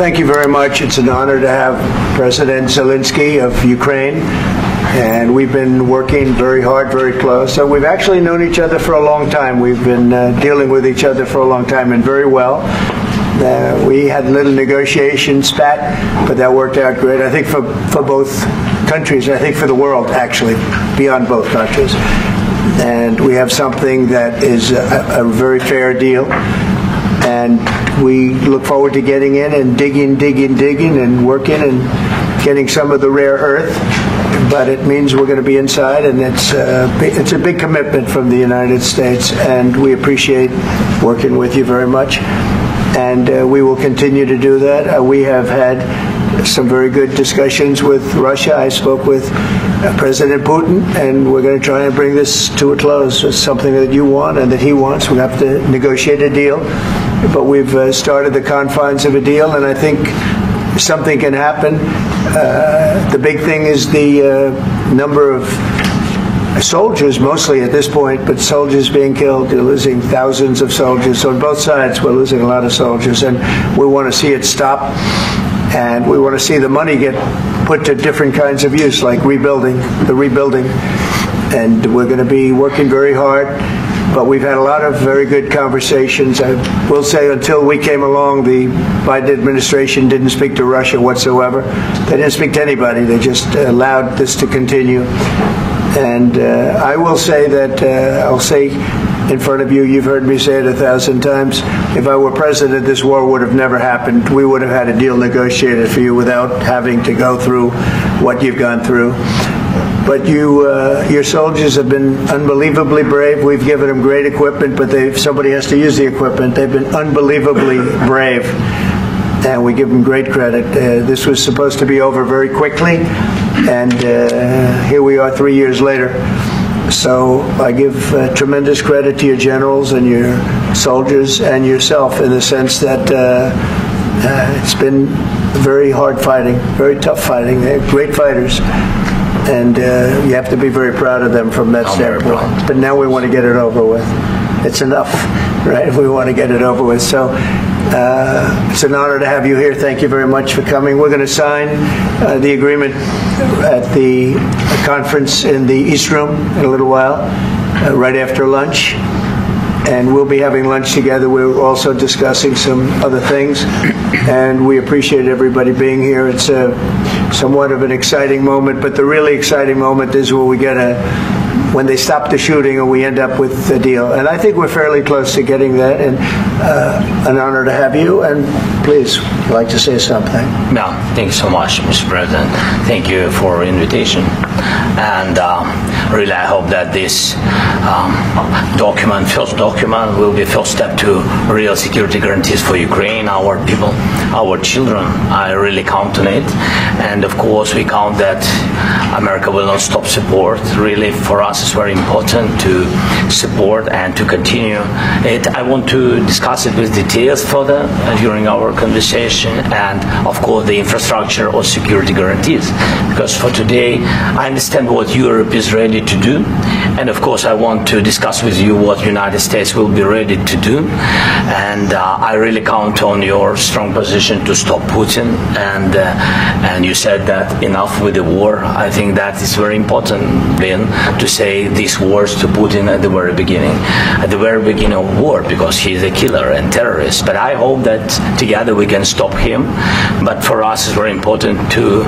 thank you very much. It's an honor to have President Zelensky of Ukraine, and we've been working very hard, very close. So we've actually known each other for a long time. We've been dealing with each other for a long time, and very well. We had a little negotiation spat, but that worked out great, I think, for both countries, I think for the world, actually, beyond both countries. And we have something that is a very fair deal. And we look forward to getting in and digging and working and getting some of the rare earth. But it means we're going to be inside, and it's a big commitment from the United States, and we appreciate working with you very much. And we will continue to do that. We have had some very good discussions with Russia. I spoke with President Putin, and we're going to try and bring this to a close. It's something that you want and that he wants. We have to negotiate a deal. But we've started the confines of a deal, and I think something can happen. The big thing is the number of soldiers, mostly at this point, but soldiers being killed. They're losing thousands of soldiers. So on both sides, we're losing a lot of soldiers, and we want to see it stop. And we want to see the money get put to different kinds of use, like rebuilding. And we're going to be working very hard. But we've had a lot of very good conversations. I will say until we came along, the Biden administration didn't speak to Russia whatsoever. They didn't speak to anybody. They just allowed this to continue. And I will say that, I'll say in front of you, you've heard me say it 1,000 times, if I were president, this war would have never happened. We would have had a deal negotiated for you without having to go through what you've gone through. But your soldiers have been unbelievably brave. We've given them great equipment, but somebody has to use the equipment. They've been unbelievably brave, and we give them great credit. This was supposed to be over very quickly, and here we are 3 years later. So I give tremendous credit to your generals and your soldiers and yourself, in the sense that it's been very hard fighting, very tough fighting. They're great fighters. And you have to be very proud of them from that standpoint. But now we want to get it over with. It's enough, right? We want to get it over with. So it's an honor to have you here. Thank you very much for coming. We're going to sign the agreement at the conference in the East Room in a little while, right after lunch. And we'll be having lunch together. We're also discussing some other things. And we appreciate everybody being here. It's somewhat of an exciting moment, but the really exciting moment is when we get when they stop the shooting and we end up with a deal. And I think we're fairly close to getting that, and an honor to have you. And please, would you like to say something? No, thank you so much, Mr. President. Thank you for invitation. And really, I hope that this first document, will be first step to real security guarantees for Ukraine, our people, our children. I really count on it. And of course, we count that America will not stop support. Really, for us, it's very important to support and to continue it. I want to discuss it with details further during our conversation, and of course the infrastructure or security guarantees, because for today I understand what Europe is ready to do, and of course I want to discuss with you what United States will be ready to do. And I really count on your strong position to stop Putin, and you said that enough with the war. I think that is very important, then, to say these words to Putin at the very beginning of war, because he is a killer and terrorist. But I hope that together we can stop him. But for us, it's very important to,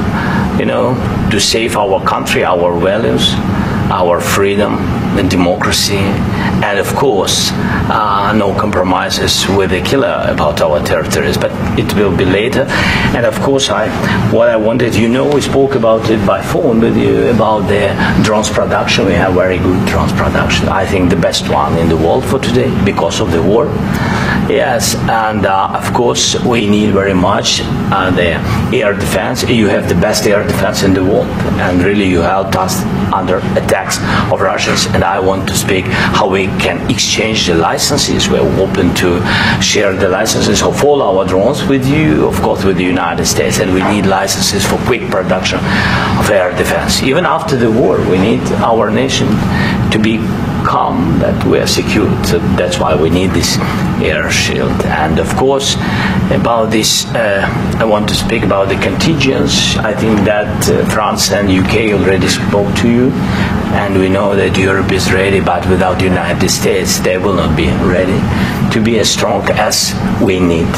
to save our country, our values, our freedom and democracy, and of course, no compromises with the killer about our territories. But it will be later. And of course, what I wanted, we spoke about it by phone with you about the drones production. We have very good drones production. I think the best one in the world for today because of the war. Yes, and of course we need very much the air defense. You have the best air defense in the world, and really you helped us under attacks of Russians. And I want to speak how we can exchange the licenses. We're open to share the licenses of all our drones with you, of course with the United States, and we need licenses for quick production of air defense. Even after the war, we need our nation to be calm, that we are secure. So that's why we need this air shield. And of course, about this, I want to speak about the contingents. I think that France and UK already spoke to you, and we know that Europe is ready, but without the United States, they will not be ready to be as strong as we need.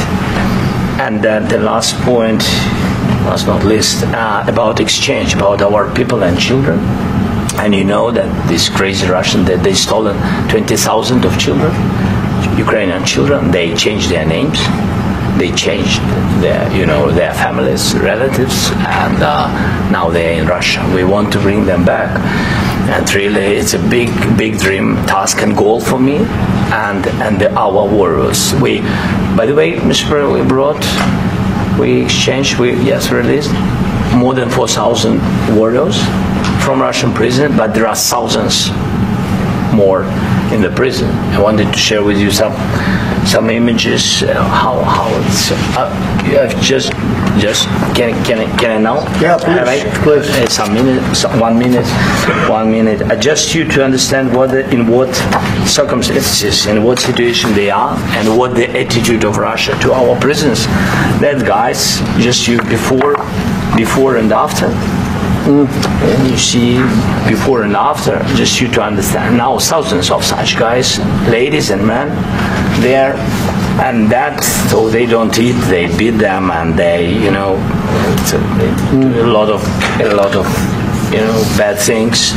And then the last point, last not least, about exchange, about our people and children. And you know that this crazy Russian, that they stolen 20,000 of children, Ukrainian children. They changed their names, they changed their, their families, relatives, and now they're in Russia. We want to bring them back, and really, it's a big dream, task, and goal for me, and our warriors. By the way, Mr. President, we exchanged, released more than 4,000 warriors from Russian prison, but there are thousands more in the prison. I wanted to share with you some images. How it's just can I now? Yeah, please. Some minute, 1 minute, 1 minute. Just you to understand in what circumstances, in what situation they are, and what the attitude of Russia to our prisons. That guys, just you before and after. And you see before and after, just you to understand. Now thousands of such guys, ladies and men, there, and that, so they don't eat, they beat them, and they, they do a lot of bad things.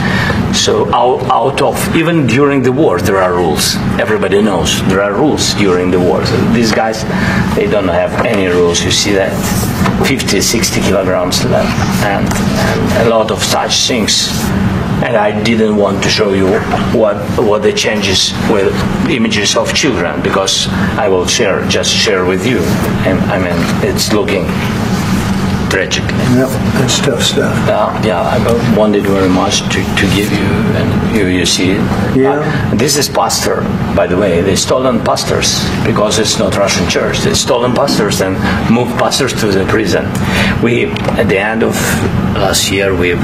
So out of, even during the war, there are rules. Everybody knows there are rules during the war. So these guys, they don't have any rules. You see that 50, 60 kilograms left, and a lot of such things. And I didn't want to show you what the changes with images of children, because I will just share with you. And I mean, it's looking tragic. Yep, that's tough stuff. I wanted very much to give you, and you see it. Yeah. This is pastor, by the way. They stolen pastors because it's not Russian church. They stolen pastors and moved pastors to the prison. At the end of last year, we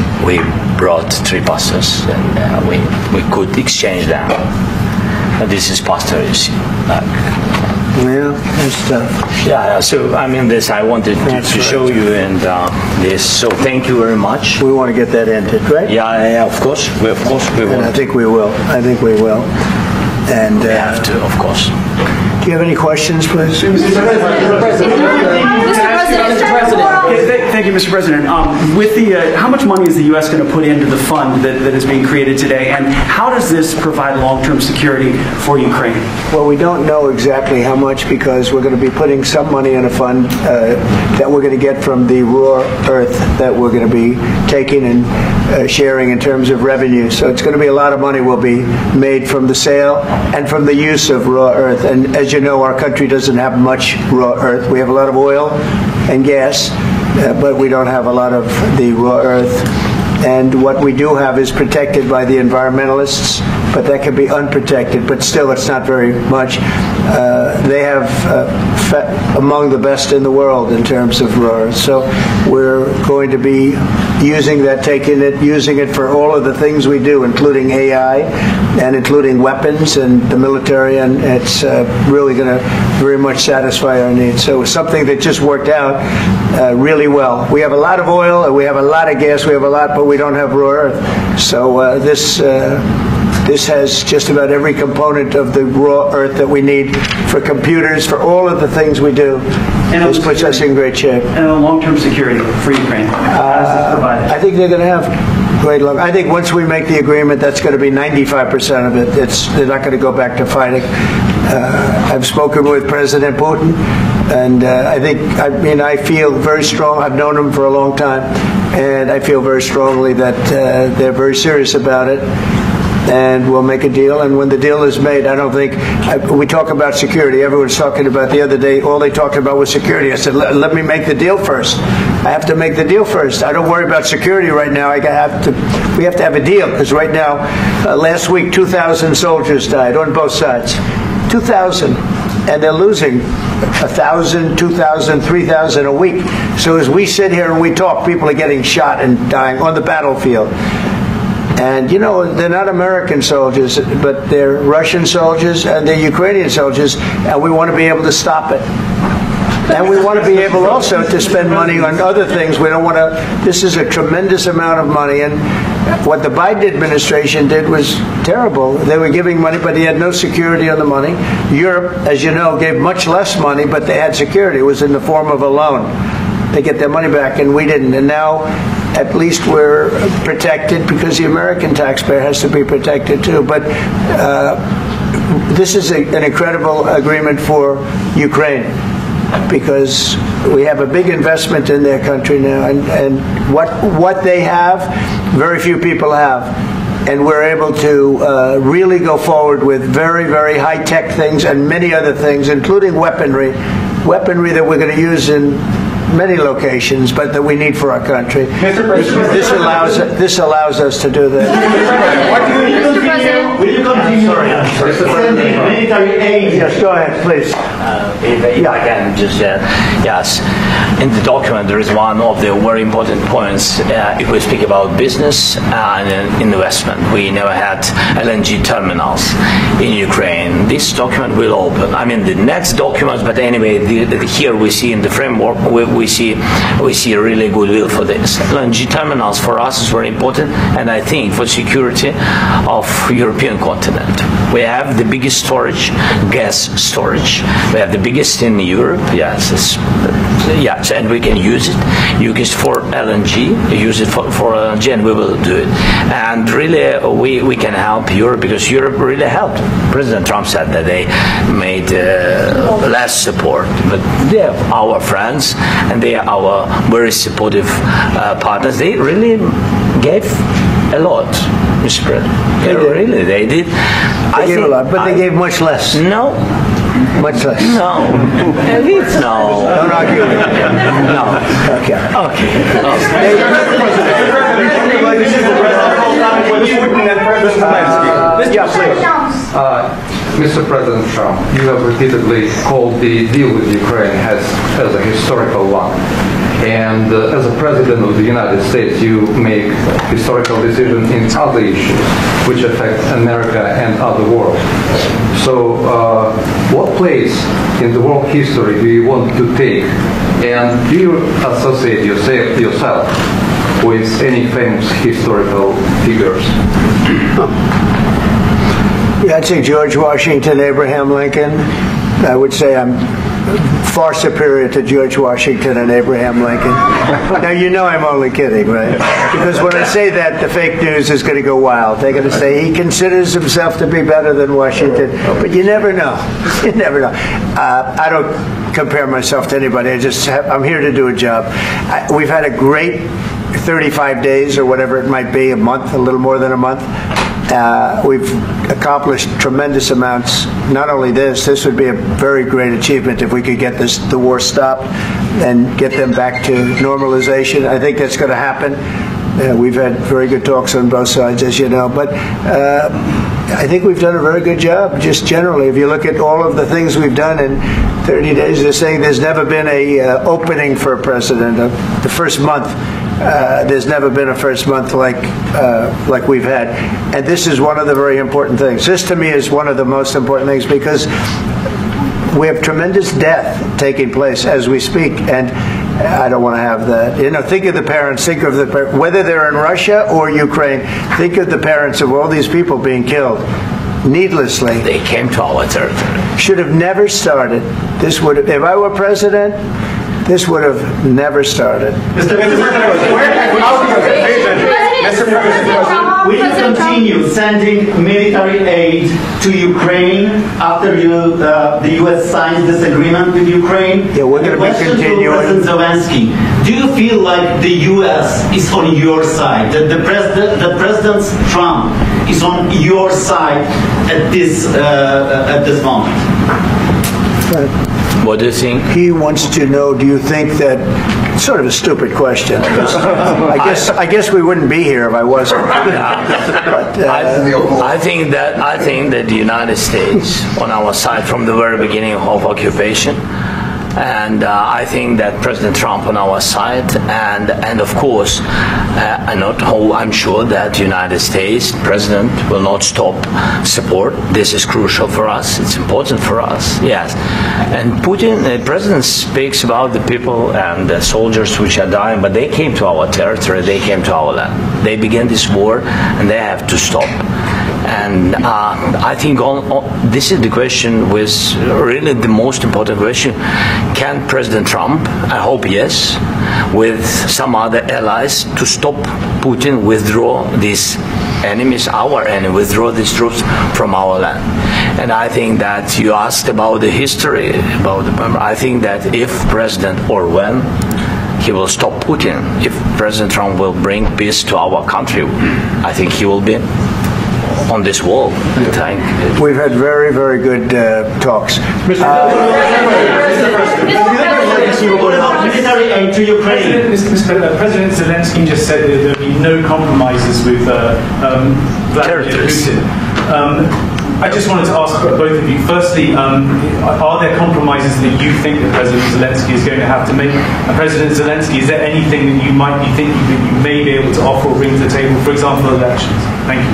brought 3 pastors, and we could exchange them. This is pastor, you see. Yeah, that's tough. Yeah, so I mean, this I wanted to show you, and this. So thank you very much. We want to get that ended, right? Yeah, of course we will. And I think we will. And we have to, of course. Do you have any questions, please? Mr. President. Thank you, Mr. President. With the how much money is the U.S. going to put into the fund that is being created today, and how does this provide long-term security for Ukraine? Well, we don't know exactly how much, because we're going to be putting some money in a fund that we're going to get from the raw earth that we're going to be taking and sharing in terms of revenue. So it's going to be a lot of money will be made from the sale and from the use of raw earth. And as you know, our country doesn't have much raw earth. We have a lot of oil and gas, but we don't have a lot of the raw earth. And what we do have is protected by the environmentalists, but that can be unprotected, but still it's not very much. They have among the best in the world in terms of raw earth. So we're going to be using that, using it for all of the things we do, including AI and including weapons and the military, and it's really going to very much satisfy our needs. So it's something that just worked out really well. We have a lot of oil, and we have a lot of gas, we have a lot, but we don't have raw earth. So this has just about every component of the raw earth that we need for computers, for all of the things we do. And this puts us in great shape. And a long-term security for Ukraine. I think they're going to have great luck. I think once we make the agreement, that's going to be 95% of it. They're not going to go back to fighting. I've spoken with President Putin, and I feel very strong. I've known him for a long time, and I feel very strongly that they're very serious about it. And we'll make a deal. And when the deal is made, I don't think we talk about security. Everyone's talking about the other day. All they talked about was security. I said, let me make the deal first. I have to make the deal first. I don't worry about security right now. We have to have a deal, because right now, last week, 2,000 soldiers died on both sides. 2,000. And they're losing 1,000, 2,000, 3,000 a week. So as we sit here and we talk, people are getting shot and dying on the battlefield. And, you know, they're not American soldiers, but they're Russian soldiers and they're Ukrainian soldiers, and we want to be able to stop it. And we want to be able also to spend money on other things. We don't want to, this is a tremendous amount of money, and what the Biden administration did was terrible. They were giving money, but they had no security on the money. Europe, as you know, gave much less money, but they had security. It was in the form of a loan. They get their money back, and we didn't. And now, at least we're protected because the American taxpayer has to be protected too. But this is an incredible agreement for Ukraine, because we have a big investment in their country now, and what they have, very few people have. And we're able to really go forward with very, very high-tech things and many other things, including weaponry that we're going to use in many locations, but that we need for our country. This allows us to do that. Will you continue sending military aid? Yes, go ahead, please. If I can just, yes. In the document, there is one of the very important points. If we speak about business and investment, we never had LNG terminals in Ukraine. This document will open. I mean, the next documents, but anyway, here we see in the framework, we see really goodwill for this. LNG terminals for us is very important, and I think for security of European continent. We have the biggest storage, gas storage. We have the biggest in Europe. Yes, yes, and we can use it. Use it for LNG. Use it for LNG, and we will do it. And really, we can help Europe, because Europe really helped. President Trump said that they made less support, but they are our friends, and they are our very supportive partners. They really gave a lot, Mr. President. They did. They gave a lot, but they gave much less. No. Much less. No. No. Don't argue with me. No. Okay. Okay. Mr. President Trump, you have repeatedly called the deal with Ukraine as a historical one. And as a President of the United States, you make historical decisions in other issues which affect America and other world. So what place in the world history do you want to take? And do you associate yourself with any famous historical figures? Yeah, I'd say George Washington, Abraham Lincoln. I would say I'm far superior to George Washington and Abraham Lincoln. Now, you know I'm only kidding, right? Because when I say that, the fake news is going to go wild. They're going to say he considers himself to be better than Washington. But you never know. You never know. I don't compare myself to anybody. I'm here to do a job. We've had a great 35 days or whatever it might be, a month, a little more than a month. We've accomplished tremendous amounts. Not only this would be a very great achievement if we could get the war stopped and get them back to normalization. I think that's going to happen. We've had very good talks on both sides, as you know. But I think we've done a very good job, just generally. If you look at all of the things we've done in 30 days, they're saying there's never been a opening for a president. The first month, there's never been a first month like we've had. And this is one of the very important things. This, to me, is one of the most important things, because we have tremendous death taking place as we speak. And I don't want to have that. You know, think of the parents, whether they're in Russia or Ukraine, think of the parents of all these people being killed needlessly. They came to our territory. Should have never started. This would have, if I were president, this would have never started. Mr. President, will you continue sending military aid to Ukraine after the U.S. signs this agreement with Ukraine? Yeah, we're going to be continuing. President Zelensky, do you feel like the U.S. is on your side? That the President Trump is on your side at this moment? What do you think? He wants to know, do you think that, sort of a stupid question. I guess we wouldn't be here if I wasn't. But, I think that the United States on our side from the very beginning of occupation, And I think that President Trump on our side, and of course, I'm sure that the United States President will not stop support. This is crucial for us. It's important for us. Yes. And Putin, the President speaks about the people and the soldiers which are dying, but they came to our territory. They came to our land. They began this war, and they have to stop. And I think this is the question, was really the most important question. Can President Trump, I hope yes, with some other allies, to stop Putin, withdraw these enemies, our enemy, withdraw these troops from our land? And I think that you asked about the history, I think that if President or when he will stop Putin, if President Trump will bring peace to our country, I think he will be on this wall. We've had very, very good talks. Military aid to Ukraine. President Zelensky just said that there will be no compromises with Vladimir Putin. I just wanted to ask both of you. Firstly, are there compromises that you think that President Zelensky is going to have to make? And President Zelensky, is there anything that you might be thinking that you may be able to offer or bring to the table, for example, elections? Thank you.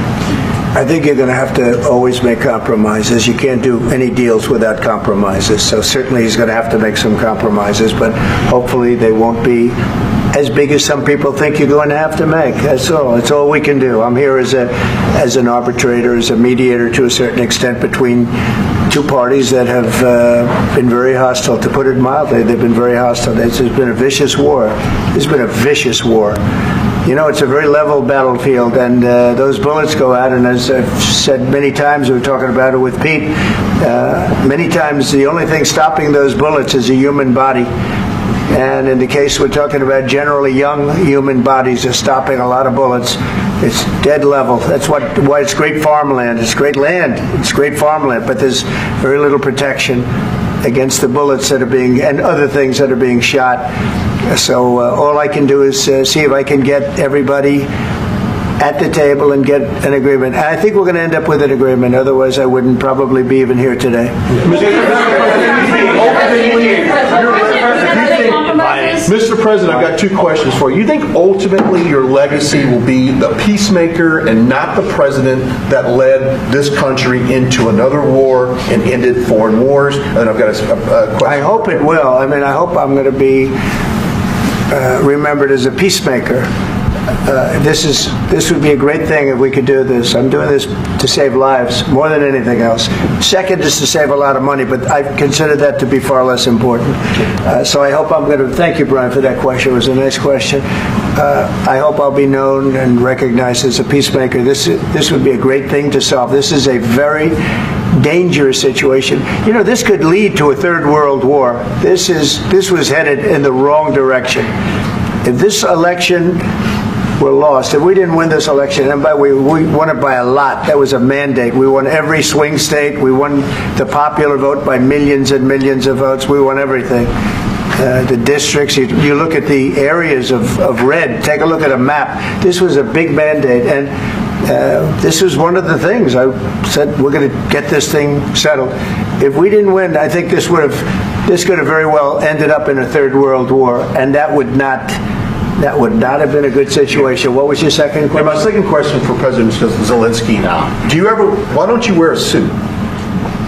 I think you're going to have to always make compromises. You can't do any deals without compromises. So certainly he's going to have to make some compromises, but hopefully they won't be as big as some people think you're going to have to make. That's all. It's all we can do. I'm here as an arbitrator, as a mediator to a certain extent between two parties that have been very hostile. To put it mildly, they've been very hostile. There's been a vicious war. There's been a vicious war. You know, it's a very level battlefield, and those bullets go out, and as I've said many times, we were talking about it with Pete, many times the only thing stopping those bullets is a human body. And in the case we're talking about, generally young human bodies are stopping a lot of bullets. It's dead level. That's why it's great farmland. It's great land. It's great farmland, but there's very little protection against the bullets that are being, and other things that are being shot. So all I can do is see if I can get everybody at the table and get an agreement. And I think we're going to end up with an agreement. Otherwise, I wouldn't probably be even here today. Mr. President, I've got two questions for you. You think ultimately your legacy will be the peacemaker and not the president that led this country into another war and ended foreign wars? And I've got a question. I hope it will. I mean, I hope I'm going to be remembered as a peacemaker. This would be a great thing if we could do this. I'm doing this to save lives more than anything else. Second is to save a lot of money, but I consider that to be far less important. So I hope I'm going to, thank you, Brian, for that question. It was a nice question. I hope I'll be known and recognized as a peacemaker. This would be a great thing to solve. This is a very dangerous situation. You know, this could lead to a third world war. This was headed in the wrong direction. If this election were lost, if we didn't win this election, and we won it by a lot, that was a mandate. We won every swing state. We won the popular vote by millions and millions of votes. We won everything. The districts, you look at the areas of red, take a look at a map. This was a big mandate, and this was one of the things. I said, we're going to get this thing settled. If we didn't win, I think this could have very well ended up in a third world war, and that would not have been a good situation. What was your second question? And my second question for President Zelensky. Why don't you wear a suit?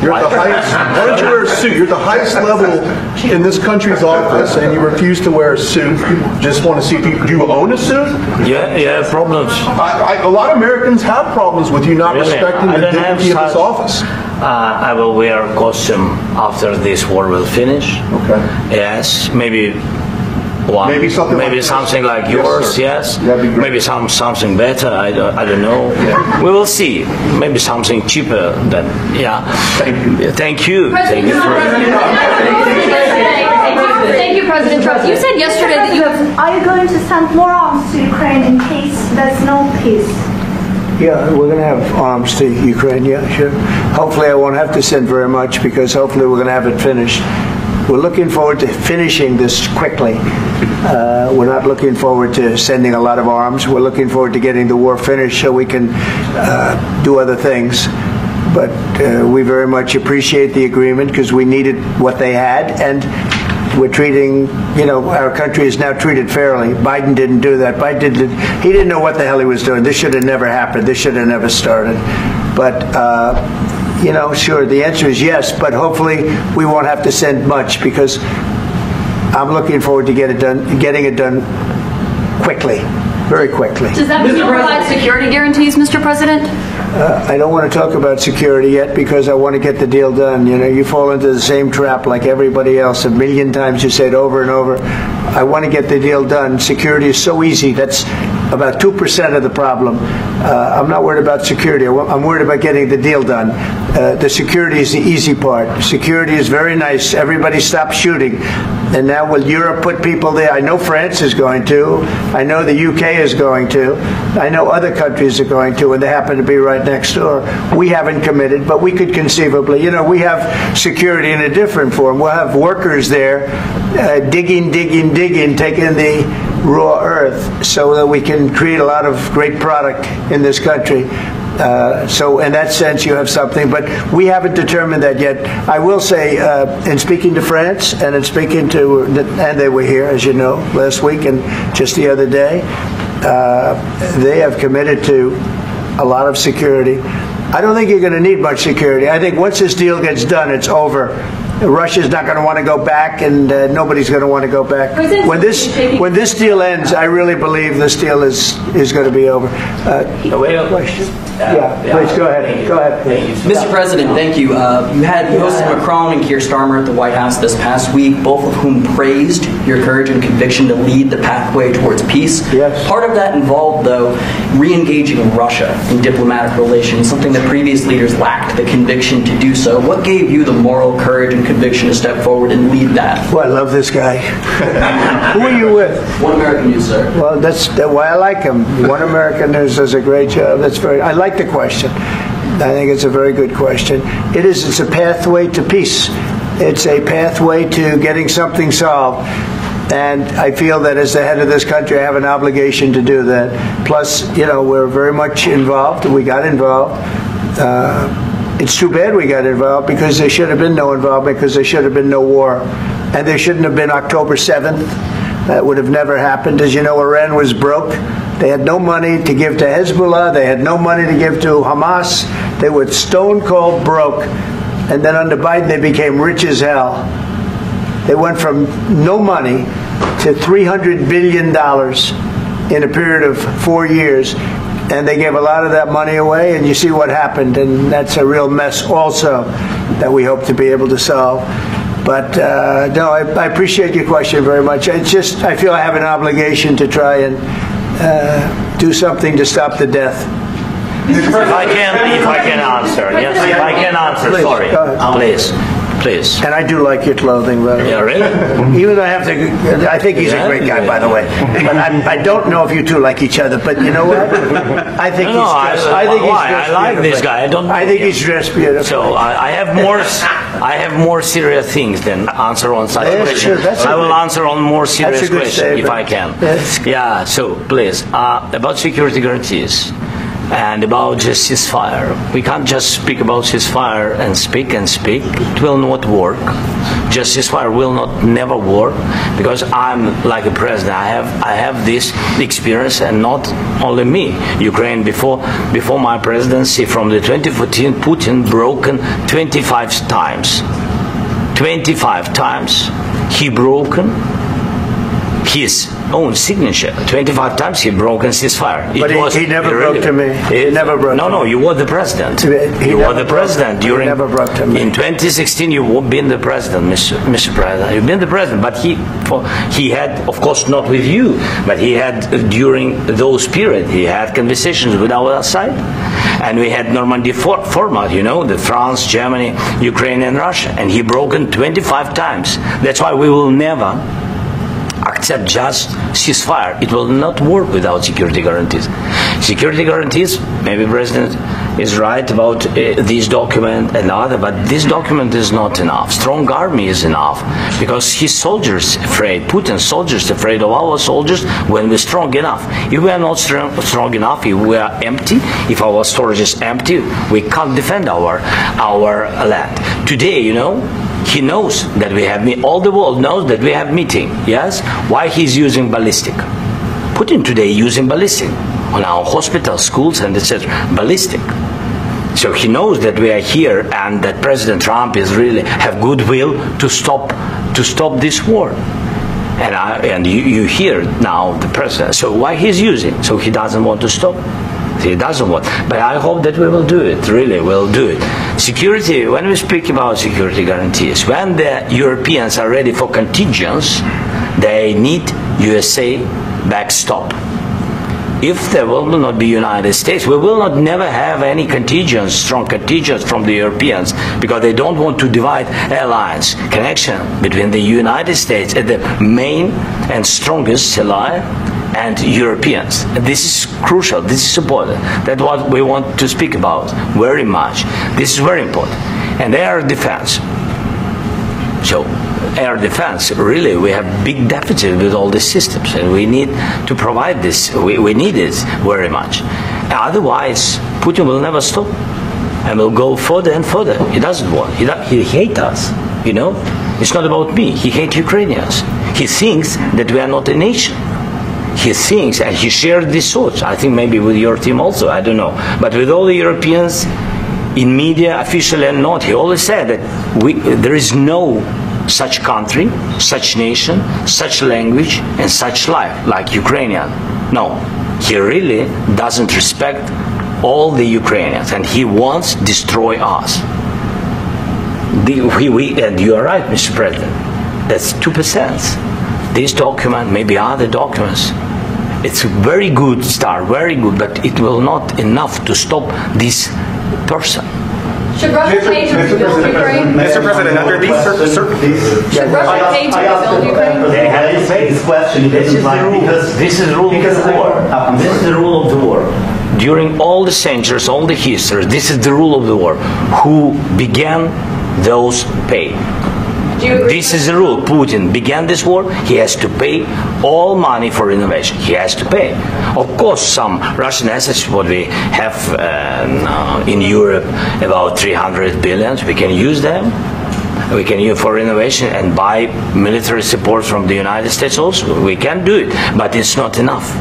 You're at the highest, why don't you wear a suit? You're at the highest level in this country's office, and you refuse to wear a suit. Just want to see if do you own a suit? Yeah, problems. A lot of Americans have problems with you not respecting the dignity of this office. I will wear a costume after this war will finish. Okay. Yes, maybe something like yours, yes. Maybe something better. I don't know. Yeah. We will see. Maybe something cheaper. Thank you. Thank you. Thank you, President Trump. You said yesterday that you have. Are you going to send more arms to Ukraine in case there's no peace? Yeah, we're going to have arms to Ukraine. Yeah, sure. Hopefully, I won't have to send very much, because hopefully we're going to have it finished. We're looking forward to finishing this quickly. We're not looking forward to sending a lot of arms. We're looking forward to getting the war finished so we can do other things. But we very much appreciate the agreement, because we needed what they had. And we're treating, our country is now treated fairly. Biden didn't do that. He didn't know what the hell he was doing. This should have never happened. This should have never started. But, sure, the answer is yes, but hopefully we won't have to send much, because I'm looking forward to getting it done quickly, very quickly. Does that mean provide security guarantees, Mr. President? I don't want to talk about security yet, because I want to get the deal done. You fall into the same trap like everybody else. A million times you say it over and over. I want to get the deal done. Security is so easy. That's about 2% of the problem. I'm not worried about security. I'm worried about getting the deal done. The security is the easy part. Security is very nice. Everybody stopped shooting. And now will Europe put people there? I know France is going to. I know the UK is going to. I know other countries are going to, and they happen to be right next door. We haven't committed, but we could conceivably. We have security in a different form. We'll have workers there digging, taking the raw earth so that we can create a lot of great product in this country. So in that sense, you have something, but we haven't determined that yet. I will say, in speaking to France and in speaking to, and they were here, as you know, last week and just the other day, they have committed to a lot of security. I don't think you're going to need much security. I think once this deal gets done, it's over. Russia's not going to want to go back, and nobody's going to want to go back. When this deal ends, I really believe this deal is going to be over. Question? Please go ahead. Go ahead. Mr. President, thank you. You hosted Macron and Keir Starmer at the White House this past week, both of whom praised your courage and conviction to lead the pathway towards peace. Yes. Part of that involved, though, re-engaging Russia in diplomatic relations, something that previous leaders lacked the conviction to do so. What gave you the moral courage and conviction to step forward and lead that? Well, I love this guy. Who are you with? One American News, sir. Well, that's why I like him. One American News does a great job. I like the question. I think it's a very good question. It's a pathway to peace. It's a pathway to getting something solved. And I feel that as the head of this country, I have an obligation to do that. Plus, we're very much involved. We got involved. It's too bad we got involved, because there should have been no involvement, because there should have been no war. And there shouldn't have been October 7th. That would have never happened. As you know, Iran was broke. They had no money to give to Hezbollah. They had no money to give to Hamas. They were stone cold broke. And then under Biden, they became rich as hell. They went from no money to $300 billion in a period of 4 years. And they gave a lot of that money away, and you see what happened. And that's a real mess also that we hope to be able to solve. But no, I appreciate your question very much. It's just, I feel I have an obligation to try and do something to stop the death. If I can answer, yes, if I can answer, Please, sorry, please. And I do like your clothing, by the way. Yeah, really? Even though I think he's a great guy, by the way. But I don't know if you two like each other. But you know what? I think he's dressed. I like this guy. I think he's dressed beautiful. So I have more serious things than answer on such questions. Sure, I will answer on more serious questions if I can. Yes. Yeah. So please, about security guarantees. And about just ceasefire. We can't just speak about ceasefire and speak. It will not work. Just ceasefire will never work, because I'm like a president. I have this experience, and not only me. Ukraine before my presidency, from the 2014, Putin broken 25 times. 25 times he broken his own signature. 25 times he broke ceasefire. But he never broke to me. He never broke to me. No, you were the president. You were the president during. He never broke to me. In 2016, you've been the president, Mr. President. You've been the president, but he had, of course, not with you, but he had during those periods. He had conversations with our side, and we had Normandy format. The France, Germany, Ukraine, and Russia, and he broken 25 times. That's why we will never accept just ceasefire. It will not work without security guarantees. Security guarantees, maybe President is right about this document and other, but this document is not enough. Strong army is enough, because his soldiers afraid, Putin's soldiers afraid of our soldiers when we're strong enough. If we are not strong enough, if we are empty, if our storage is empty, we can't defend our land. Today, He knows that we have all the world knows that we have meeting. Yes, why he's using ballistic? Putin today using ballistic on our hospitals, schools, and etc. Ballistic. So he knows that we are here and that President Trump is really have goodwill to stop this war. And you hear now the president. So why he's using? So he doesn't want to stop. He doesn't want. But I hope that we will do it. Really, we'll do it. Security. When we speak about security guarantees, when the Europeans are ready for contingents, they need USA backstop. If there will not be United States, we will not never have any contingents, strong contingents from the Europeans, because they don't want to divide alliance connection between the United States as the main and strongest ally and Europeans. This is crucial. This is important. That's what we want to speak about very much. This is very important. And air defense. So air defense, really, we have big deficit with all these systems, and we need to provide this. We need it very much. Otherwise, Putin will never stop, and will go further and further. He doesn't want. He hates us. You know, it's not about me. He hates Ukrainians. He thinks that we are not a nation. He thinks, and he shared these thoughts. I think maybe with your team also. I don't know, but with all the Europeans, in media, officially and not, he always said that there is no such country, such nation, such language, and such life like Ukrainian. No, he really doesn't respect all the Ukrainians, and he wants to destroy us. And you are right, Mr. President. That's 2%. This document, maybe other documents, it's a very good start, very good, but it will not enough to stop this person. Should Russia pay to rebuild Ukraine? Mr. President, under these circumstances, should Russia pay to rebuild Ukraine? They have to pay this question. This is the rule. This is the rule of the war. This is the rule of the war. During all the centuries, all the history, this is the rule of the war. Who began, those pay. This is the rule. Putin began this war. He has to pay all money for innovation. He has to pay. Of course, some Russian assets, what we have in Europe, about 300 billion, we can use them. We can use for innovation and buy military support from the United States also. We can do it, but it's not enough.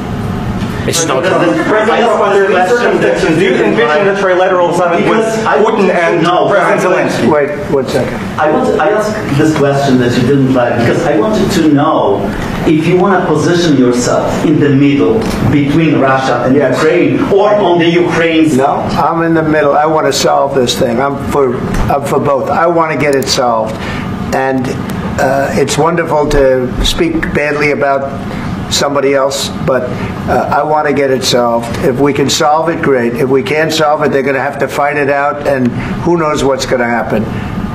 It's not enough. Under these circumstances, do you envision a trilateral summit with Putin and President Zelensky? Wait 1 second. I asked this question that you didn't like because I wanted to know if you want to position yourself in the middle between Russia and Ukraine, or on the Ukraine's. No, I'm in the middle. I want to solve this thing. I'm for both. I want to get it solved, and it's wonderful to speak badly about somebody else, but I want to get it solved. If we can solve it, great. If we can't solve it, they're going to have to fight it out, and who knows what's going to happen.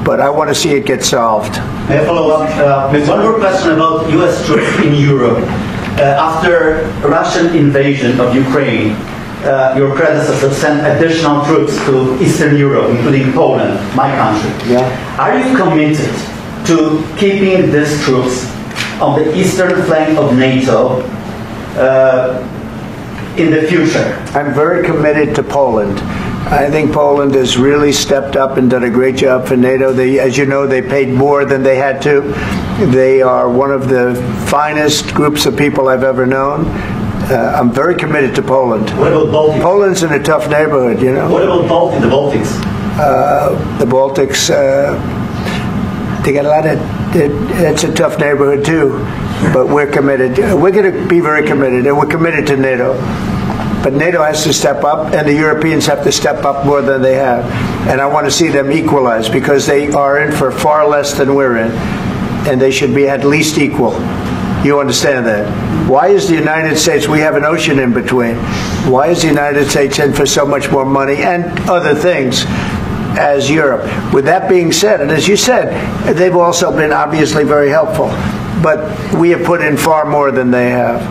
But I want to see it get solved. May I follow up? One more question about U.S. troops in Europe. After Russian invasion of Ukraine, your predecessor sent additional troops to Eastern Europe, including Poland, my country. Yeah. Are you committed to keeping these troops on the eastern flank of NATO in the future? I'm very committed to Poland. I think Poland has really stepped up and done a great job for NATO. As you know, they paid more than they had to. They are one of the finest groups of people I've ever known. I'm very committed to Poland. What about Baltics? Poland's in a tough neighborhood, you know. What about the Baltics? The Baltics, they got a lot of. It's a tough neighborhood too, but we're committed. We're going to be very committed, and we're committed to NATO. But NATO has to step up, and the Europeans have to step up more than they have. And I want to see them equalize, because they are in for far less than we're in, and they should be at least equal. You understand that? Why is the United States, we have an ocean in between, why is the United States in for so much more money and other things as Europe? With that being said, and as you said, they've also been obviously very helpful, but we have put in far more than they have,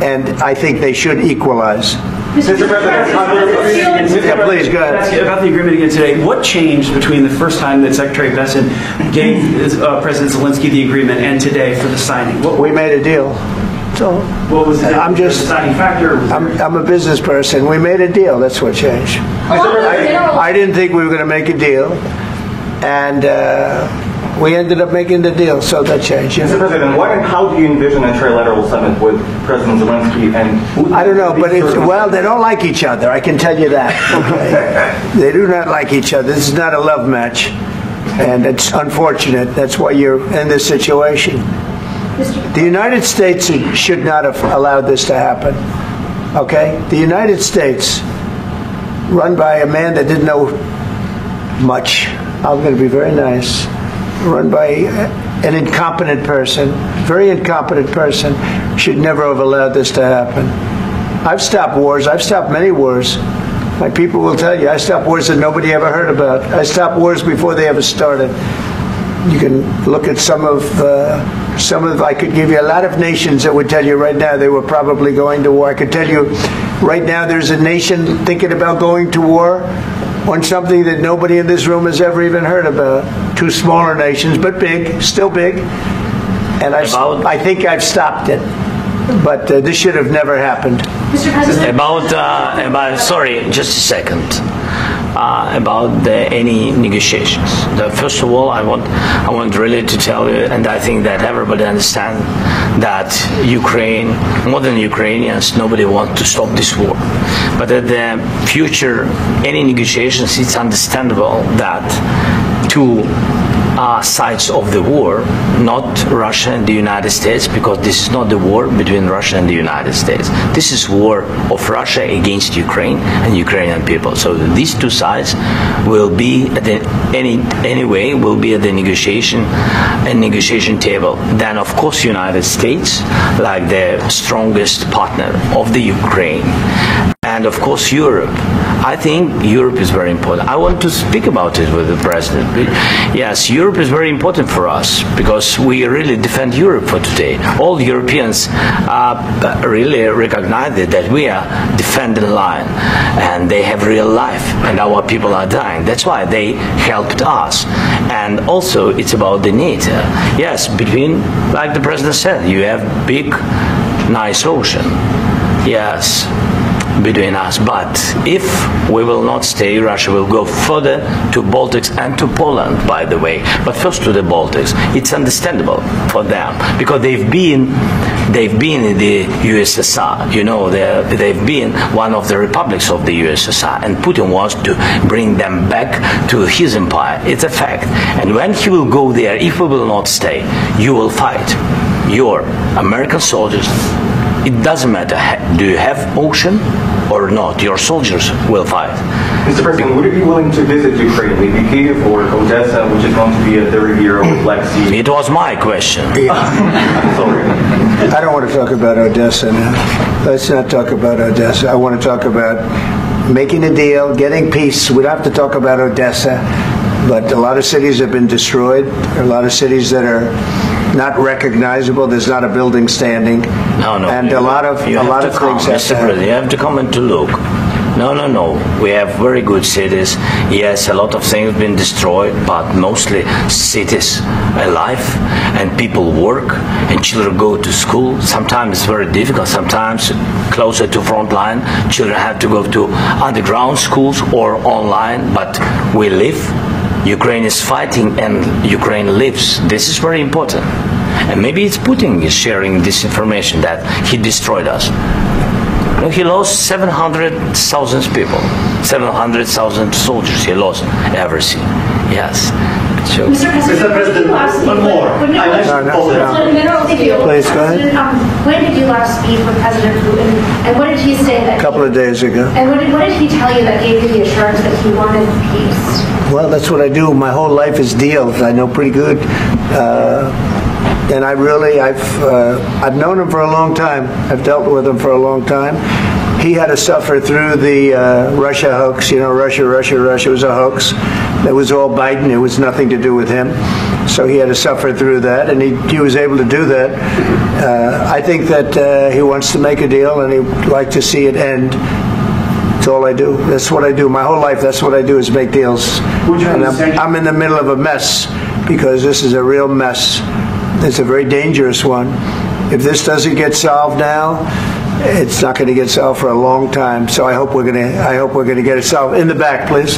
and I think they should equalize. Mr. President, please go ahead. Ask you about the agreement again today. What changed between the first time that Secretary Bessent gave President Zelensky the agreement and today for the signing? We made a deal. So what was the deciding factor? I'm a business person. We made a deal. That's what changed. I didn't think we were going to make a deal, and we ended up making the deal, so that changed. Mr. President, what and how do you envision a trilateral summit with President Zelensky and... I don't know, but well, they don't like each other, I can tell you that. Okay? They do not like each other. This is not a love match, and it's unfortunate. That's why you're in this situation. The United States should not have allowed this to happen. Okay? The United States, run by a man that didn't know much, I'm going to be very nice, run by an incompetent person, very incompetent person, should never have allowed this to happen. I've stopped wars. I've stopped many wars. My people will tell you, I stopped wars that nobody ever heard about. I stopped wars before they ever started. You can look at some of, I could give you a lot of nations that would tell you right now they were probably going to war. I could tell you right now there's a nation thinking about going to war on something that nobody in this room has ever even heard about. Two smaller nations, but big, still big. And I think I've stopped it. But this should have never happened. Mr. President? Sorry, just a second. About any negotiations. First of all, I want really to tell you, and I think that everybody understands that Ukraine, more than Ukrainians, nobody wants to stop this war. But at the future, any negotiations, it's understandable that two sides of the war, not Russia and the United States, because this is not the war between Russia and the United States. This is war of Russia against Ukraine and Ukrainian people. So these two sides will be at anyway will be at the negotiation table. Then of course United States, like the strongest partner of the Ukraine, and of course Europe. I think Europe is very important. I want to speak about it with the President. Yes, Europe is very important for us because we really defend Europe for today. All Europeans really recognize that we are defending the line and they have real life and our people are dying. That's why they helped us. And also it's about the NATO. Yes, between, like the President said, you have big, nice ocean. Yes, between us, but if we will not stay, Russia will go further to Baltics and to Poland, by the way, but first to the Baltics. It's understandable for them because they've been in the USSR, you know, they've been one of the republics of the USSR, and Putin wants to bring them back to his empire. It's a fact. And when he will go there, if we will not stay, you will fight. Your American soldiers, it doesn't matter, do you have ocean or not, your soldiers will fight. Mr. President, would you be willing to visit Ukraine, maybe Kyiv or Odessa, which is going to be a 30-year-old Black Sea? It was my question. I'm sorry. I don't want to talk about Odessa now. Let's not talk about Odessa. I want to talk about making a deal, getting peace. We don't have to talk about Odessa, but a lot of cities have been destroyed. There are a lot of cities that are not recognizable. There's not a building standing. No. And a lot of things Mr. President, you have to come and to look. No. We have very good cities. Yes, a lot of things have been destroyed, but mostly cities alive, and people work, and children go to school. Sometimes it's very difficult. Sometimes closer to front line, children have to go to underground schools or online, but we live. Ukraine is fighting and Ukraine lives. This is very important. And maybe it's Putin is sharing this information that he destroyed us. No, he lost 700,000 people, 700,000 soldiers. He lost everything. Yes. So. Mr. President, one more. Please, go ahead. When did you last speak with President Putin, and what did he say? A couple of days ago. And what did he tell you that gave you the assurance that he wanted peace? Well, that's what I do. My whole life is deals. I know pretty good. And I've known him for a long time. I've dealt with him for a long time. He had to suffer through the Russia hoax. You know, Russia was a hoax. It was all Biden. It was nothing to do with him. So he had to suffer through that, and he was able to do that. I think that he wants to make a deal, and he'd like to see it end. That's all I do. That's what I do. My whole life, that's what I do, is make deals. And I'm in the middle of a mess, because this is a real mess. It's a very dangerous one. If this doesn't get solved now, it's not going to get solved for a long time. So I hope we're going to get it solved. In the back, please.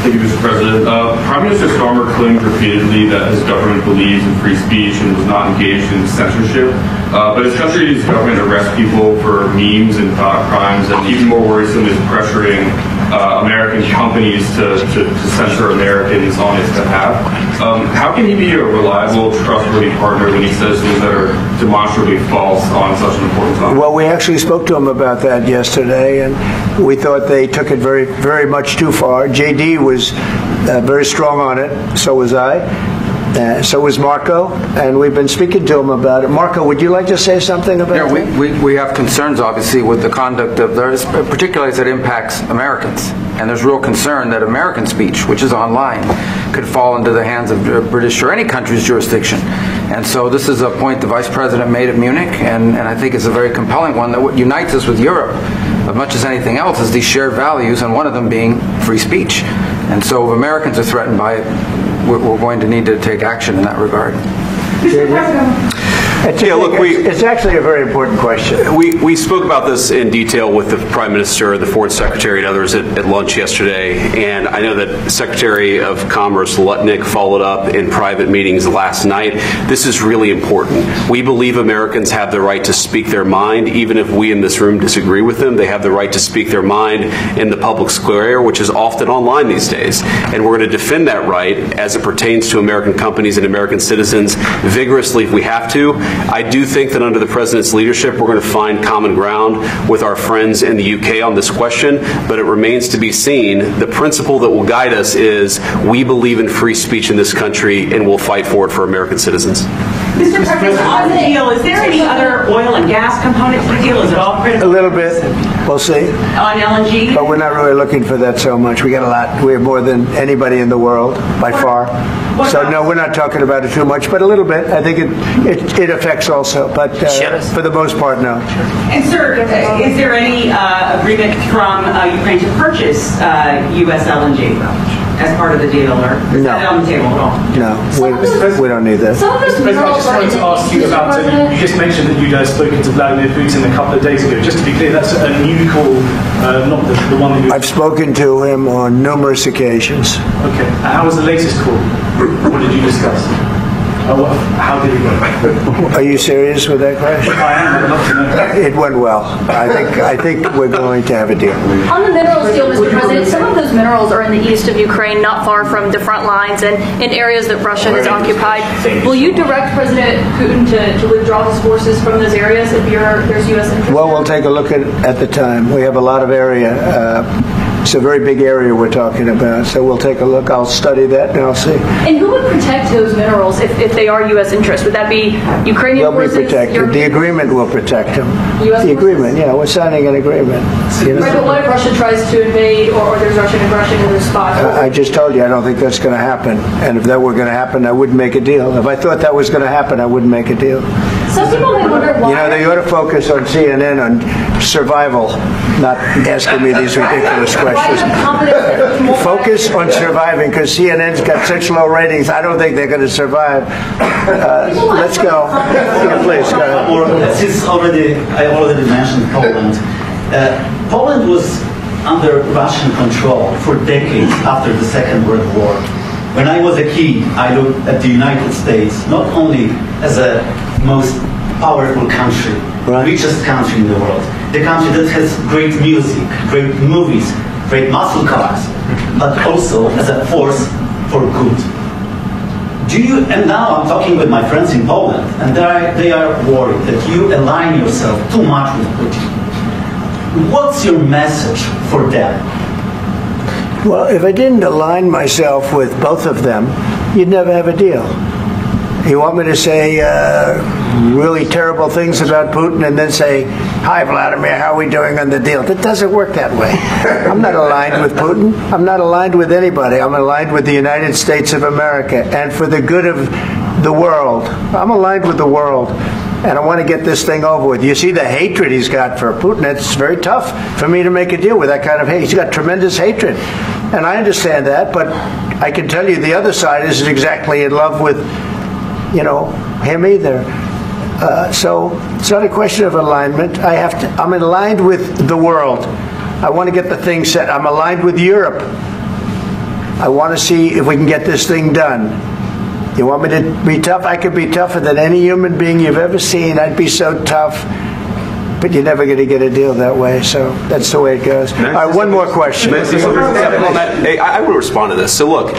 Thank you, Mr. President. Prime Minister Starmer claimed repeatedly that his government believes in free speech and was not engaged in censorship. But his country's government arrests people for memes and thought crimes, and even more worrisome is pressuring American companies to censor Americans on its behalf. How can he be a reliable, trustworthy partner when he says things that are demonstrably false on such an important topic? Well, we actually spoke to him about that yesterday, and we thought they took it very, very much too far. JD was very strong on it. So was I. So was Marco, and we've been speaking to him about it. Marco, would you like to say something about that? Yeah, we have concerns, obviously, with the conduct of theirs, particularly as it impacts Americans. And there's real concern that American speech, which is online, could fall into the hands of British or any country's jurisdiction. And so this is a point the Vice President made at Munich, and I think it's a very compelling one, that what unites us with Europe, as much as anything else, is these shared values, and one of them being free speech. And so if Americans are threatened by it, we're going to need to take action in that regard. It's actually a very important question. We spoke about this in detail with the Prime Minister, the Foreign Secretary, and others at lunch yesterday, and I know that Secretary of Commerce Lutnick followed up in private meetings last night. This is really important. We believe Americans have the right to speak their mind, even if we in this room disagree with them. They have the right to speak their mind in the public square, which is often online these days, and we're going to defend that right as it pertains to American companies and American citizens vigorously if we have to. I do think that under the President's leadership, we're going to find common ground with our friends in the UK on this question, but it remains to be seen. The principle that will guide us is we believe in free speech in this country, and we'll fight for it for American citizens. Mr. President, on the deal, is there any other oil and gas component to the deal? Is it all critical? A little bit. We'll see. On LNG? But we're not really looking for that so much. We got a lot. We have more than anybody in the world, by far. So no, we're not talking about it too much, but a little bit. I think it affects also, but for the most part, no. And sir, is there any agreement from Ukraine to purchase U.S. LNG as part of the deal, or is that on the table at all? No, we don't need that. I just wanted to ask you about, you just mentioned that you'd spoken to Vladimir Putin a couple of days ago. Just to be clear, that's a new call, not the one that you... I've spoken to him on numerous occasions. Okay. How was the latest call? What did you discuss? How did it go? Are you serious with that question? I am. I'd love to know. It went well. I think we're going to have a deal. On the minerals deal, Mr. President, some of those minerals are in the east of Ukraine, not far from the front lines and in areas that Russia has occupied. Will you direct President Putin to withdraw his forces from those areas if there's U.S. interest? Well, we'll take a look at the time. We have a lot of area. It's a very big area we're talking about, so we'll take a look. I'll study that and I'll see. And who would protect those minerals if they are U.S. interests? Would that be Ukrainian forces? They'll be protected. The agreement will protect them. US the agreement, yeah, we're signing an agreement. Right, but what if Russia tries to invade or there's Russian aggression in those spots? I just told you I don't think that's going to happen. And if that were going to happen, I wouldn't make a deal. If I thought that was going to happen, I wouldn't make a deal. Some people may wonder why. You know, they ought to focus on CNN on survival, not asking me these ridiculous questions. Focus on surviving, because CNN's got such low ratings. I don't think they're going to survive. Let's go. Yeah, please, go ahead. Since I already mentioned Poland. Poland was under Russian control for decades after the Second World War. When I was a kid, I looked at the United States not only as a most powerful country, richest country in the world, the country that has great music, great movies, great muscle cars, but also as a force for good. And now I'm talking with my friends in Poland, and they are worried that you align yourself too much with Putin. What's your message for them? Well, if I didn't align myself with both of them, you'd never have a deal. You want me to say really terrible things about Putin and then say, "Hi, Vladimir, how are we doing on the deal?" That doesn't work that way. I'm not aligned with Putin. I'm not aligned with anybody. I'm aligned with the United States of America and for the good of the world. I'm aligned with the world. And I want to get this thing over with. You see the hatred he's got for Putin. It's very tough for me to make a deal with that kind of hate. He's got tremendous hatred. And I understand that, but I can tell you the other side isn't exactly in love with, him either. So it's not a question of alignment. I'm aligned with the world. I want to get the thing set. I'm aligned with Europe. I want to see if we can get this thing done. You want me to be tough? I could be tougher than any human being you've ever seen. I'd be so tough. But you're never going to get a deal that way, so that's the way it goes. All right, one more question. Hey, I want to respond to this. So look,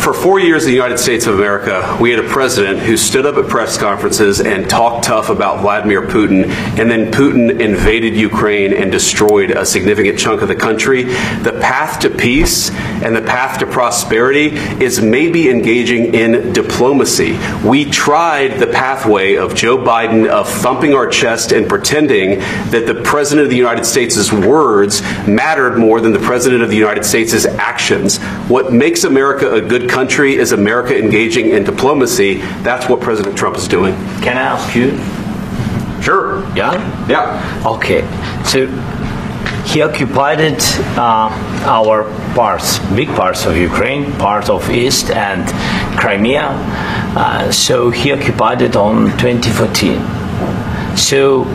for 4 years in the United States of America, we had a president who stood up at press conferences and talked tough about Vladimir Putin, and then Putin invaded Ukraine and destroyed a significant chunk of the country. The path to peace and the path to prosperity is maybe engaging in diplomacy. We tried the pathway of Joe Biden of thumping our chest and pretending that the President of the United States' words mattered more than the President of the United States' actions. What makes America a good country is America engaging in diplomacy. That's what President Trump is doing. Can I ask you? Sure. Yeah? Yeah. Okay. So he occupied our parts, big parts of Ukraine, part of East and Crimea. So he occupied it on 2014. So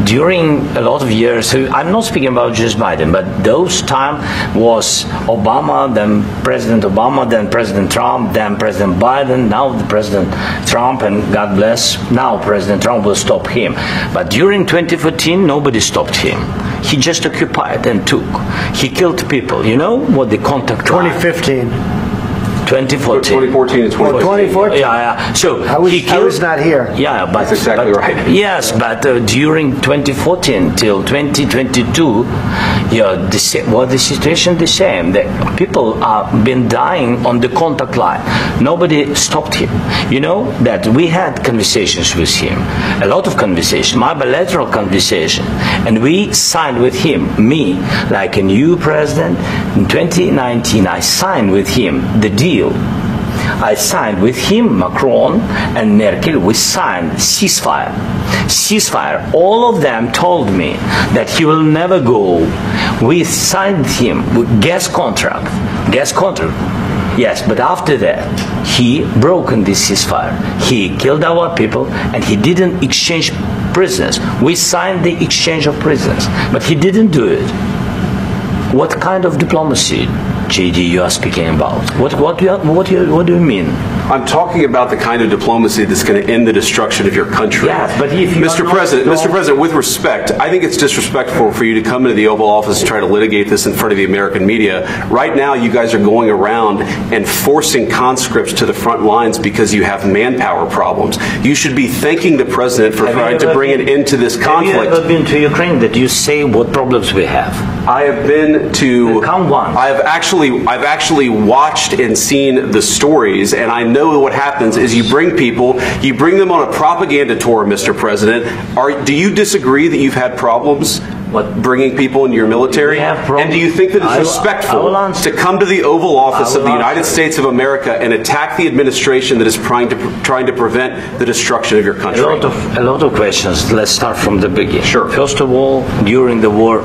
during a lot of years, so I'm not speaking about just Biden, but those time was Obama, then President Obama, then President Trump, then President Biden, now the President Trump, and God bless, now President Trump will stop him. But during 2014, nobody stopped him. He just occupied and took. He killed people. You know what the contact 2015. 2014 2014. and 2014. 2014. Yeah. So I was not here. Yeah, but that's exactly right. Yes, but during 2014 till 2022, the situation the same. The people have been dying on the contact line. Nobody stopped him. You know that we had conversations with him, a lot of conversations, my bilateral conversation, and we signed with him, me, like a new president. In 2019, I signed with him the deal. I signed with him, Macron and Merkel, we signed ceasefire. Ceasefire. All of them told me that he will never go. We signed him with gas contract. Gas contract. Yes, but after that, he broken this ceasefire. He killed our people and he didn't exchange prisoners. We signed the exchange of prisoners, but he didn't do it. What kind of diplomacy, JD, you are speaking about? What do you mean? I'm talking about the kind of diplomacy that's going to end the destruction of your country. Yes, but if you Mr. President, with respect, I think it's disrespectful for you to come into the Oval Office and try to litigate this in front of the American media. Right now, you guys are going around and forcing conscripts to the front lines because you have manpower problems. You should be thanking the President for trying to bring an end to this conflict. Have you ever been to Ukraine that you say what problems we have? I have been to. Count one. I've actually watched and seen the stories, and I know what happens is you bring them on a propaganda tour, Mr. President. Do you disagree that you've had problems bringing people into your military? And do you think that it's respectful to come to the Oval Office of the United States of America and attack the administration that is trying to prevent the destruction of your country? A lot of questions. Let's start from the beginning. Sure. First of all, during the war,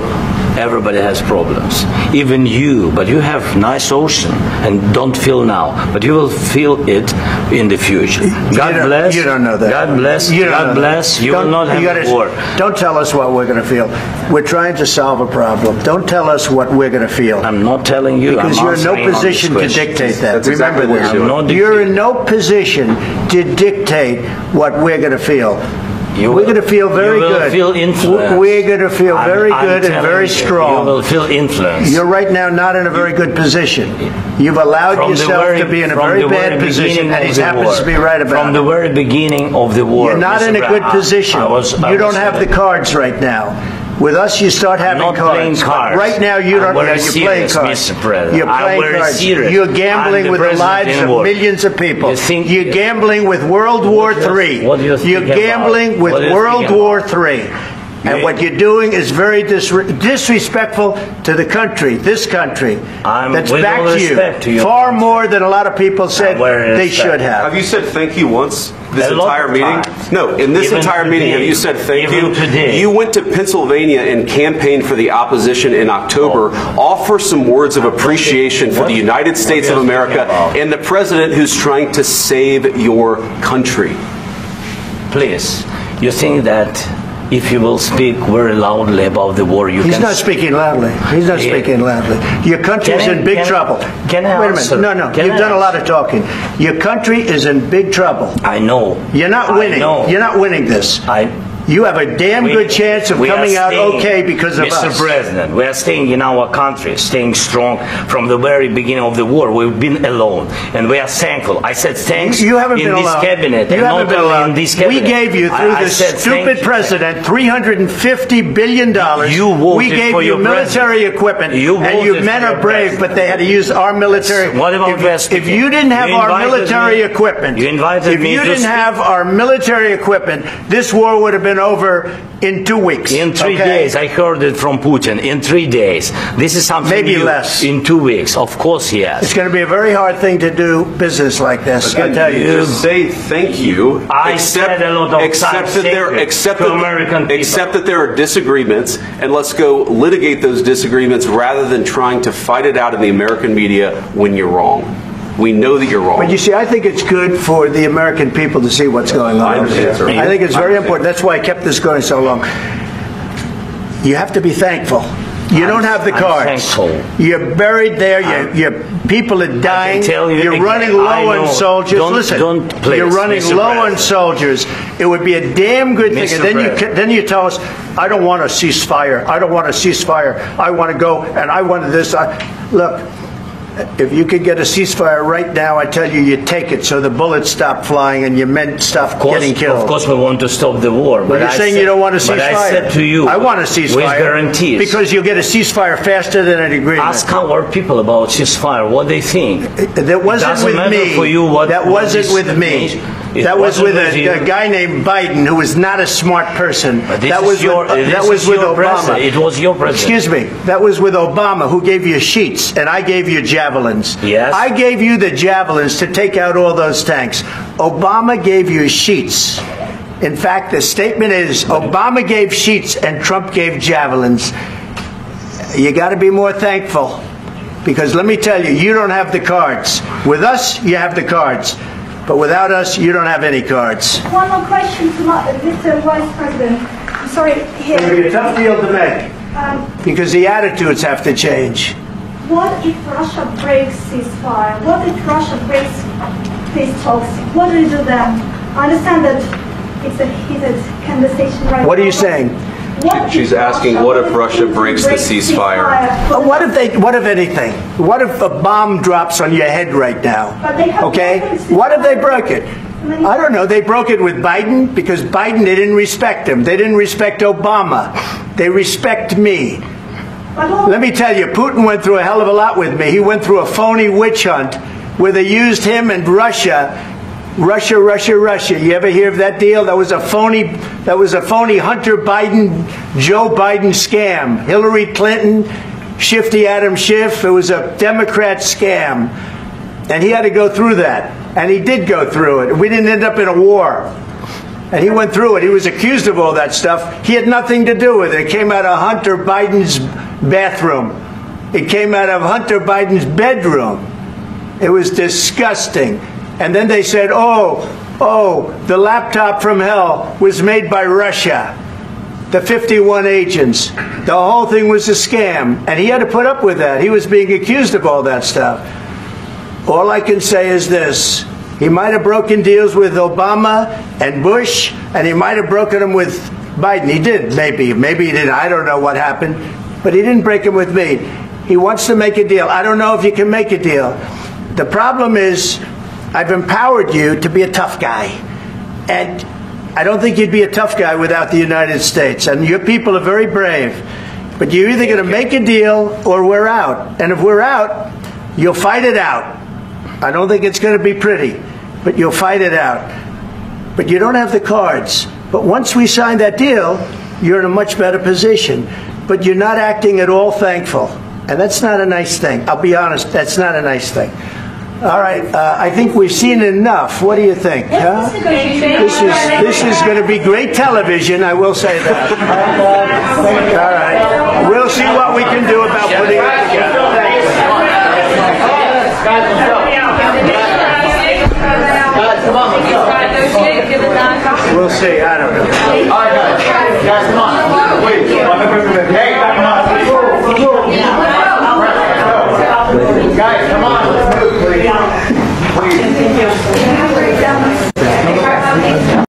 everybody has problems. Even you, but you have nice ocean and don't feel now, but you will feel it in the future. God bless. You don't know that. God bless. God bless. You will not have a war. Don't tell us what we're going to feel. We're trying to solve a problem. Don't tell us what we're going to feel. I'm not telling you. Because you're in no position to dictate that. That's exactly what you're doing. You're in no position to dictate what we're going to feel. We're going to feel very good. You will feel influenced. We're going to feel very good and very strong. You will feel influenced. You're right now not in a very good position. You've allowed yourself to be in a very bad position, and he happens to be right about it. From the very beginning of the war. You're not in a good position. You don't have the cards right now. With us, you start having I'm not cards. Playing cards. Right now, you don't. You're playing cards. Mr. President. You're playing cards. Serious. You're gambling with the lives of millions of people. You're gambling with World War III. What do you think You're gambling with World War III. And what you're doing is very disrespectful to the country, this country, that's backed you far more than a lot of people said they should have. Have you said thank you once this entire meeting? No, in this entire meeting, have you said thank you? You went to Pennsylvania and campaigned for the opposition in October. Offer some words of appreciation for the United States of America and the president who's trying to save your country. Please, you think that if you will speak very loudly about the war, you He's can... not speaking loudly. He's not speaking loudly. Your country is in big trouble. Can I Wait a answer? minute. No. Can You've I done a lot answer? of talking. Your country is in big trouble. I know. You're not winning. I know. You're not winning this. You have a damn good chance of coming out okay because of us. Mr. President, we are staying in our country, staying strong from the very beginning of the war. We've been alone, and we are thankful. I said thanks you haven't in been this alone. cabinet, You and haven't not been only alone. in this cabinet. We gave you, through I this said thank stupid you. president, $350 billion. You voted we gave for you your military president. equipment, You and you voted men for are your brave, president. but they had to use our military. What about West? If you didn't have our military equipment, you invited if me you to didn't speak. have our military equipment, this war would have been over in 2 weeks. In 3 days, I heard it from Putin. In 3 days, this is something Maybe new. less. In 2 weeks, of course, yes. It's going to be a very hard thing to do business like this. I Again, tell you. just say thank you. I said a lot of accept that there, accept to that, American people. accept that there are disagreements, and let's go litigate those disagreements rather than trying to fight it out in the American media when you're wrong. We know that you're wrong. But you see, I think it's good for the American people to see what's going on. I understand, sir. I think it's very important. That's why I kept this going so long. You have to be thankful. You don't have the cards. Thankful. You're buried there. Your people are dying. tell you You're again, running I low on know. soldiers. Listen, Please, you're running Mr. low on President. soldiers. It would be a damn good thing. Mr. And then President. then you tell us, I don't want a ceasefire. I don't want a ceasefire. I want to go and I want this. Look. If you could get a ceasefire right now, I tell you, you take it so the bullets stop flying and your men stop getting killed. Of course, we want to stop the war. But you're saying you don't want a ceasefire. But I said to you, I want a ceasefire. with guarantees. Because you'll get a ceasefire faster than an agreement. Ask our people about ceasefire, what they think. That wasn't Doesn't with matter me. for you what that wasn't with me. It That was wasn't with you. a guy named Biden, who was not a smart person. But this That is was your- with, this that was is with your Obama. president. It was your president. Excuse me. That was with Obama, who gave you sheets, and I gave you javelins. Yes. I gave you the javelins to take out all those tanks. Obama gave you sheets. In fact, the statement is Obama gave sheets and Trump gave javelins. You got to be more thankful. Because let me tell you, you don't have the cards. With us, you have the cards. But without us, you don't have any cards. One more question to Mr. Vice President. I'm sorry, here. It's going to be a tough deal to make. Because the attitudes have to change. What if Russia breaks ceasefire? What if Russia breaks peace talks? What do you do then? I understand that it's a heated conversation right now. What are you saying? She's asking, what if Russia breaks the ceasefire? What if anything? What if a bomb drops on your head right now? Okay? What if they broke it? I don't know. They broke it with Biden because Biden, they didn't respect him. They didn't respect Obama. They respect me. Let me tell you, Putin went through a hell of a lot with me. He went through a phony witch hunt where they used him and Russia. Russia. You ever hear of that deal? That was a phony Hunter Biden, Joe Biden scam. Hillary Clinton, Shifty Adam Schiff. It was a Democrat scam. And he had to go through that. And he did go through it. We didn't end up in a war. And he went through it. He was accused of all that stuff. He had nothing to do with it. It came out of Hunter Biden's bathroom. It came out of Hunter Biden's bedroom. It was disgusting. And then they said, the laptop from hell was made by Russia. The 51 agents. The whole thing was a scam. And he had to put up with that. He was being accused of all that stuff. All I can say is this. He might have broken deals with Obama and Bush, and he might have broken them with Biden. He did, maybe. Maybe he didn't. I don't know what happened. But he didn't break them with me. He wants to make a deal. I don't know if you can make a deal. The problem is, I've empowered you to be a tough guy. And I don't think you'd be a tough guy without the United States. And your people are very brave. But you're either going to make a deal or we're out. And if we're out, you'll fight it out. I don't think it's going to be pretty, but you'll fight it out. But you don't have the cards. But once we sign that deal, you're in a much better position. But you're not acting at all thankful. And that's not a nice thing. I'll be honest, that's not a nice thing. All right, I think we've seen enough. What do you think? Huh? This is going to be great television, I will say that. All right. We'll see what we can do about putting it together. Thanks. Guys, come on, let's go. given that. We'll see. I don't know. All right, guys, come on. Wait.